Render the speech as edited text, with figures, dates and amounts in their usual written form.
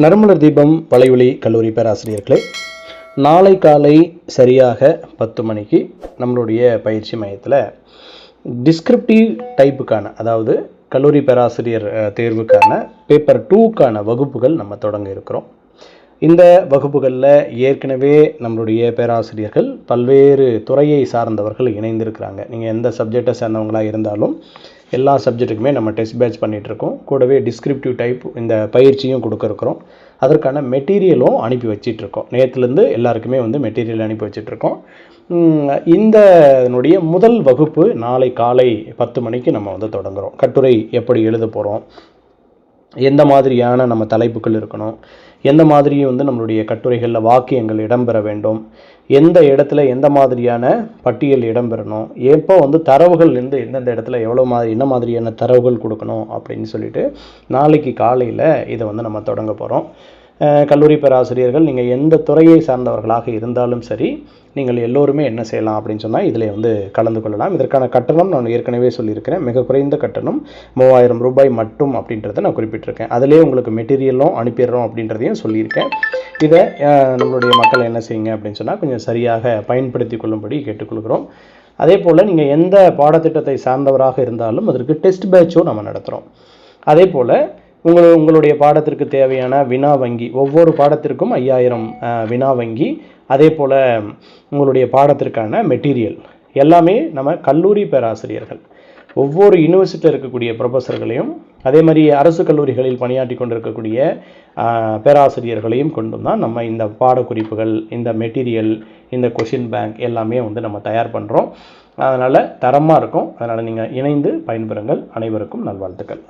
நறுமலர் தீபம் வலைவழி கல்லூரி பேராசிரியர்களே, நாளை காலை சரியாக 10 மணிக்கு நம்மளுடைய பயிற்சி மையத்தில் டிஸ்கிரிப்டிவ் டைப்புக்கான, அதாவது கல்லூரி பேராசிரியர் தேர்வுக்கான பேப்பர் 2க்கான வகுப்புகள் நம்ம தொடங்க இருக்கிறோம். இந்த வகுப்புகளில் ஏற்கனவே நம்மளுடைய பேராசிரியர்கள் பல்வேறு துறையை சார்ந்தவர்கள் இணைந்திருக்கிறாங்க. நீங்கள் எந்த சப்ஜெக்டை சேர்ந்தவங்களாக இருந்தாலும் எல்லா சப்ஜெக்ட்டுக்குமே நம்ம டெஸ்ட் பேட்ச் பண்ணிகிட்ருக்கோம். கூடவே டிஸ்கிரிப்டிவ் டைப் இந்த பயிற்சியும் கொடுக்குறோம். அதற்கான மெட்டீரியலும் அனுப்பி வச்சிட்ருக்கோம். நேற்றுலேருந்து எல்லாருக்குமே மெட்டீரியல் அனுப்பி வச்சிட்ருக்கோம். இதனுடைய முதல் வகுப்பு நாளை காலை 10 மணிக்கு நம்ம தொடங்குகிறோம். கட்டுரை எப்படி எழுத போகிறோம், எந்த மாதிரியான நம்ம தலைப்புகள் இருக்கணும், எந்த மாதிரி நம்மளுடைய கட்டுரைகளில் வாக்கியங்கள் இடம்பெற வேண்டும், எந்த இடத்துல எந்த மாதிரியான பட்டியல் இடம்பெறணும், எப்போ தரவுகள் எந்தெந்த இடத்துல என்ன மாதிரியான தரவுகள் கொடுக்கணும் அப்படின்னு சொல்லிட்டு நாளைக்கு காலையில் இதை நம்ம தொடங்க போகிறோம். கல்லூரி பேராசிரியர்கள் நீங்கள் எந்த துறையை சார்ந்தவர்களாக இருந்தாலும் சரி, நீங்கள் எல்லோருமே என்ன செய்யலாம் அப்படின்னு சொன்னால் இதில் கலந்து கொள்ளலாம். இதற்கான கட்டணம் நான் ஏற்கனவே சொல்லியிருக்கிறேன். மிக குறைந்த கட்டணம் 3000 ரூபாய் மட்டும் அப்படின்றத நான் குறிப்பிட்டிருக்கேன். அதிலே உங்களுக்கு மெட்டீரியலும் அனுப்பிடுறோம் அப்படின்றதையும் சொல்லியிருக்கேன். இதை நம்மளுடைய மக்கள் என்ன செய்யுங்க அப்படின்னு சொன்னால் கொஞ்சம் சரியாக பயன்படுத்தி கொள்ளும்படி கேட்டுக்கொள்கிறோம். அதே போல் நீங்கள் எந்த பாடத்திட்டத்தை சார்ந்தவராக இருந்தாலும் அதற்கு டெஸ்ட் பேட்சும் நம்ம நடத்துகிறோம். அதே போல் உங்களுடைய பாடத்திற்கு தேவையான வினா வங்கி, ஒவ்வொரு பாடத்திற்கும் 5000 வினா வங்கி, அதே போல் உங்களுடைய பாடத்திற்கான மெட்டீரியல் எல்லாமே நம்ம கல்லூரி பேராசிரியர்கள் ஒவ்வொரு யூனிவர்சிட்டியில் இருக்கக்கூடிய ப்ரொஃபஸர்களையும், அதே மாதிரி அரசு கல்லூரிகளில் பணியாற்றி கொண்டிருக்கக்கூடிய பேராசிரியர்களையும் கொண்டும் தான் நம்ம இந்த பாடக்குறிப்புகள், இந்த மெட்டீரியல், இந்த கொஷின் பேங்க் எல்லாமே நம்ம தயார் பண்ணுறோம். அதனால் தரமாக இருக்கும். அதனால் நீங்கள் இணைந்து பயன்பெறுங்கள். அனைவருக்கும் நல்வாழ்த்துக்கள்.